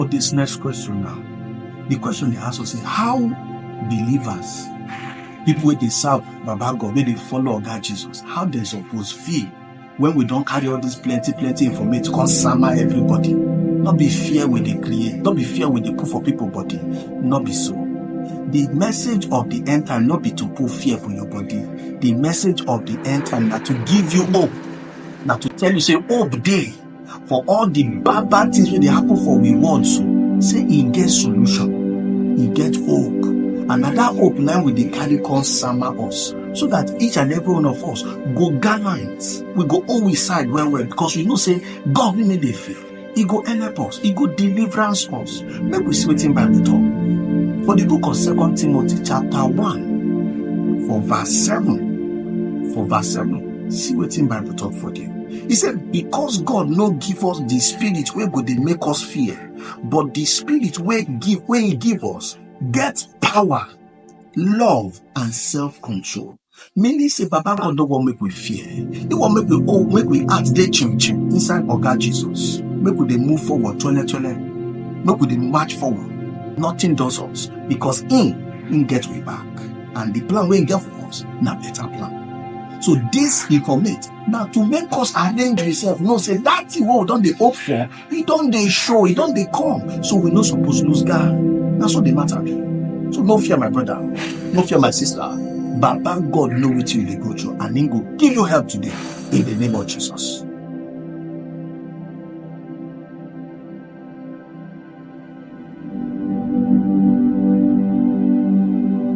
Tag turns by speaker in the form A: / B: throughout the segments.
A: this next question now. The question they ask us is, how believers, people where they serve Baba God, where they follow God Jesus, how they suppose feel when we don't carry all this plenty information to come summer everybody? Not be fear when they create, not be fear when they put for people body, not be so. The message of the end time not be to put fear for your body. The message of the end time not to give you hope. Now to tell you, say, hope day for all the bad things when they happen for we want to. Say, he get solution. He get hope. And that hope now will they carry come summer us. So that each and every one of us go gallant. We go always side well, because we know say, God we need a fear. He go help us. He go deliverance us. Maybe we see what in Bible talk. For the book of 2 Timothy chapter 1, for verse 7, see what in Bible talk for them. He said, because God no give us the spirit where go they make us fear, but the spirit where he give us get power, love, and self-control. Meaning say Baba God don't want make we fear. He want make we act they chim inside of God Jesus. Make we they move forward, make we they march forward. Nothing does us because in get we back, and the plan we get for us now better plan. So this informate now to make us arrange yourself. No say that thing what we don't they hope for, it don't they show, it don't they come. So we not supposed to lose God. That's what the matter be. So no fear, my brother, no fear, my sister. Baba God know what you go through, and He go give you help today in the name of Jesus.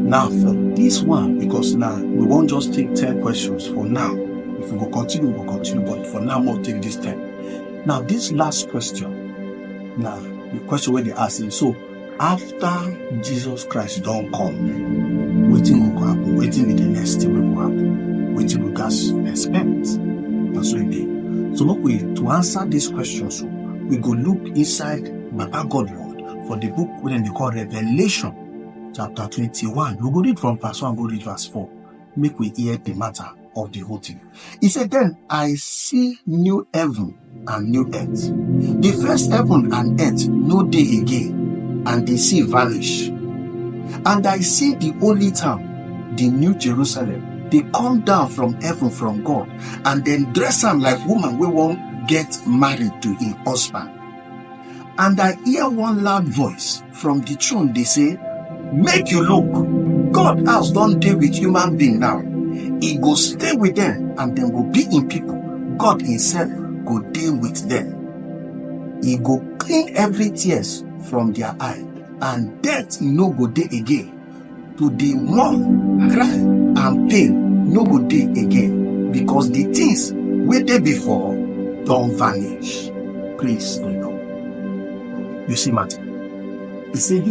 A: Now for this one, because now we won't just take 10 questions for now. If we go continue, we'll continue, but for now we'll take this 10. Now this last question, now the question where they ask is, so after Jesus Christ don't come, waiting will happen, waiting with the next thing will happen, waiting we guys expect. That's what it is. So look, to answer this question, so we go look inside Baba God Word for the book when they call Revelation. Chapter 21. We go read from verse 1, go read verse 4. Make we hear the matter of the whole thing. He said, then I see new heaven and new earth. The first heaven and earth no day again, and the sea vanish. And I see the holy town, the new Jerusalem. They come down from heaven from God, and then dress them like woman we won't get married to a husband. And I hear one loud voice from the throne. They say, make you look, God has done deal with human being now. He go stay with them, and then go be in people. God himself go deal with them. He go clean every tears from their eye, and death no go day again. To the mourn, cry, and pain no go day again, because the things where they before don't vanish. Praise the Lord. You see, Martin, he said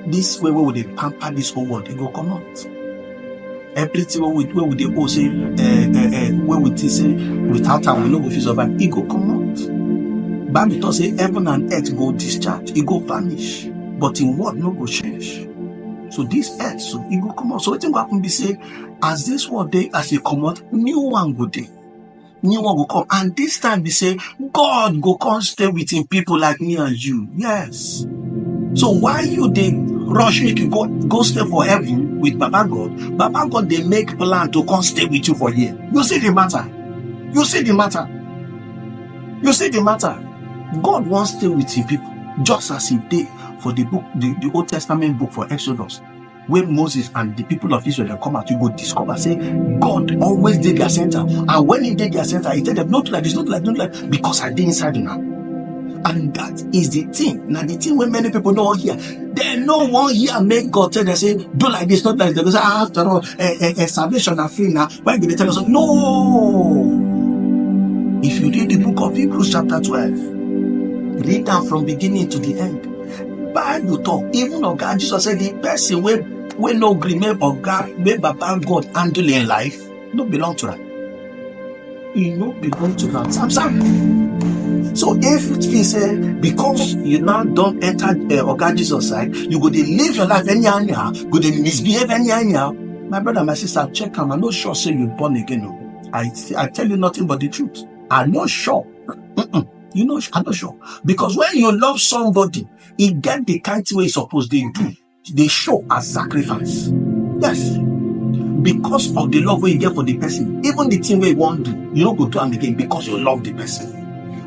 A: this way where would they pamper this whole world, they go come out. Everything where would they go say, where would they say, without time we know if it's survive, it go come out. Bible does say heaven and earth go discharge, it go vanish, but in what no go change. So this earth, so it go come out. So it can be say, as this world day, as they come out, new one go day. New one will come, and this time they say God go come stay within people like me and you. Yes. So why you they rush make you go stay for heaven with Baba God? Baba God they make plan to come stay with you for here. You see the matter. You see the matter. You see the matter. God wants to stay with his people, just as he did for the book, the Old Testament book for Exodus. When Moses and the people of Israel come out, you go discover, say, God always did their center. And when he did their center, he told them, not like this, not like, because I did inside you now. And that is the thing. Now, the thing when many people don't hear, they no one here make God tell them, say, do like this, not like that. They say, after all, salvation are free now. Why did they tell us? No. If you read the book of Hebrews chapter 12, read down from beginning to the end. Bible talk, even of God, Jesus said, the person when no agreement of God, may Baba God handle in life, no belong to that. He no belong to that. Sam. So if it say, because you now don't enter God Jesus side, you go to live your life anyhow, go to misbehave anyhow. My brother, my sister, check him. I'm not sure say you're born again. No. I tell you nothing but the truth. I'm not sure. You know, I'm not sure. Because when you love somebody, it get the kind of way it's supposed they do. They show as sacrifice. Yes. Because of the love you get for the person, even the thing you want to do, you don't go to them again because you love the person.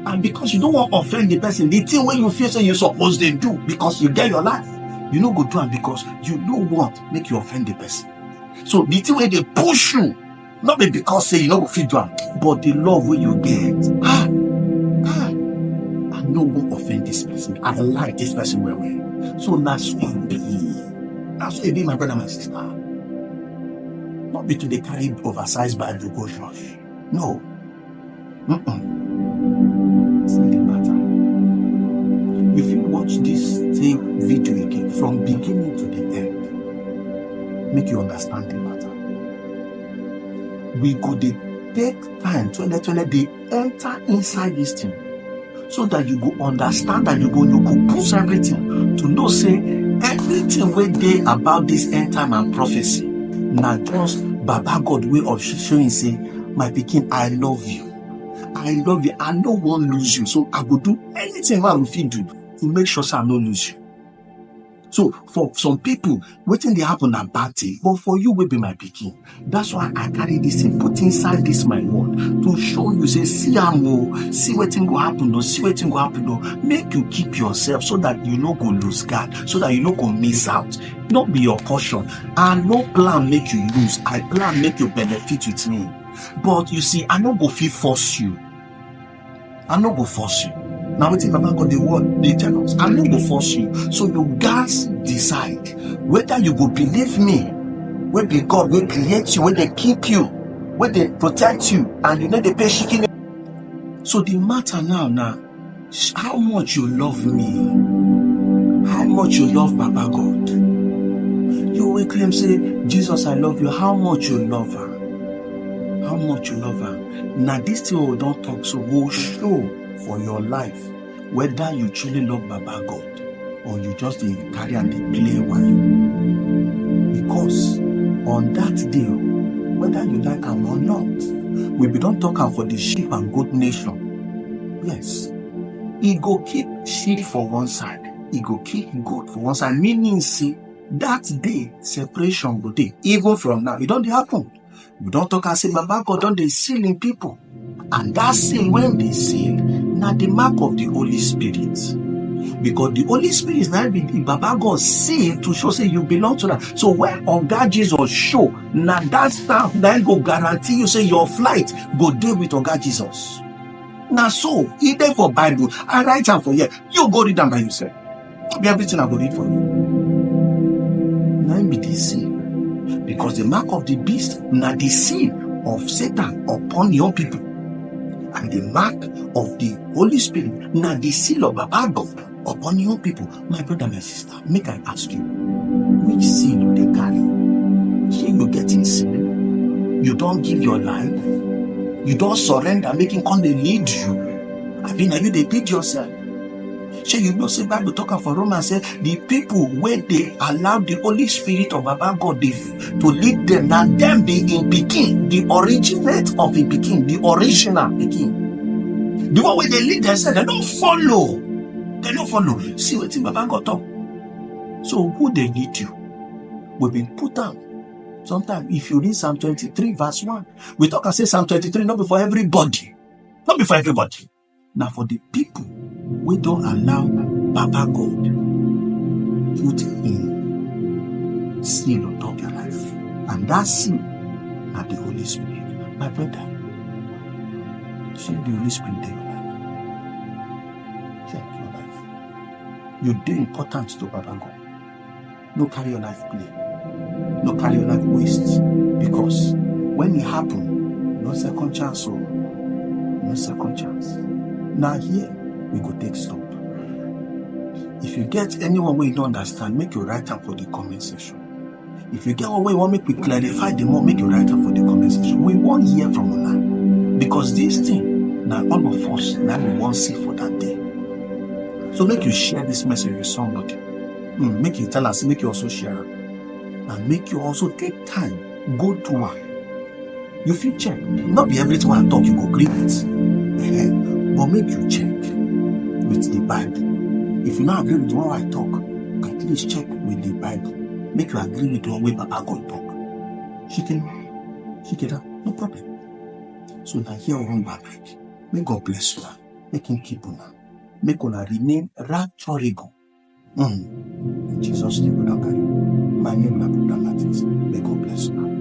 A: And because you don't want to offend the person, the thing where you feel say you're supposed to do because you get your life, you don't go to them because you don't want to make you offend the person. So the thing where they push you, not be because say you don't go fit do it, but the love where you get. I no one offend this person. I like this person well. So that's what it be. That's what it be, my brother, my sister. Not be to the carry oversized Bible go church. No. It's not the matter. If you watch this same video again from beginning to the end, make you understand the matter. We could take time to they enter inside this thing so that you go understand and you go push everything to know say everything we dey about this end time and prophecy. Now just Baba God way of showing say, my pikin, I love you. I love you. I don't want to lose you. So I will do anything I will feel do to make sure I don't lose you. So for some people, waiting they happen a bad thing, but for you will be my pikin. That's why I carry this thing, put inside this my word to show you, say, see what thing go happen, no, see what thing go happen, no. Make you keep yourself so that you no go lose God, so that you no go miss out. Not be your portion. And no plan make you lose. I plan make you benefit with me. But you see, I no go feel force you. I no go force you. Now we think about God, the word they tell us. I no go force you. So you guys decide whether you go believe me, where be God will create you, where they keep you, where they protect you, and you know they pay shaking. So the matter now, how much you love me, how much you love Baba God. You will claim, say, Jesus, I love you. How much you love her? How much you love her? Now this thing we don't talk, so go show for your life whether you truly love Baba God or you just carry and they play while you. Because on that day, whether you like him or not, we don't talk for the sheep and goat nation. Yes. He go keep sheep for one side. He go keep goat for one side. Meaning, see, that day, separation go day. Even from now, it don't happen. We don't talk and say, Baba God don't they seal in people. And that seal, when they seal, now the mark of the Holy Spirit. Because the Holy Spirit is not the Baba God seal to show say you belong to that. So when on God Jesus show, now that stuff then go guarantee you say your flight go there with on God Jesus. Now so, either for Bible, I write down for you. You go read them by yourself. Be everything I go read for you. Now be the seal. Because the mark of the beast, now the seal of Satan upon your people. And the mark of the Holy Spirit, now the seal of Baba God upon your people. My brother, my sister, make I ask you, which seal you they carry? Say you getting seal? You don't give your life? You don't surrender, making come they lead you? I mean, are you they lead yourself? Say you know, say Bible talking for Romans, say the people where they allow the Holy Spirit of Baba God to lead them, now them be in Peking, the originate of in Peking, the original Peking. The one where they lead themselves, they don't follow. They don't follow. See what Baba God talk. So who they lead you? We've been put down. Sometimes if you read Psalm 23 verse 1, we talk and say Psalm 23 not before everybody. Not before everybody. Now for the people, we don't allow Baba God put in seal on top your life. And that seal are the Holy Spirit. My brother, share the Holy Spirit in your life. Share your life. You're doing important to Baba God. No carry your life play. No carry your life waste. Because when it happen, no second chance. No second chance. Now here, we go take stop. If you get anyone where you don't understand, make your write down for the comment section. If you get one way you want me to clarify the more, make your write down for the comment section. We won't hear from you. Because this thing, now all of us, now we won't see for that day. So make you share this message with somebody. Make you tell us, make you also share it. And make you also take time, go to one. You feel check. Not be everything I talk, you go agree with. But make you check. with the Bible. If you not agree with what I talk, at least check with the Bible. Make you agree with the way Baba God talk. She can, no problem. So now here we run back. May God bless you. Make him keep you. Make you remain rapturable. In Jesus' name, we don't carry. My name is Brother Matthias. May God bless you.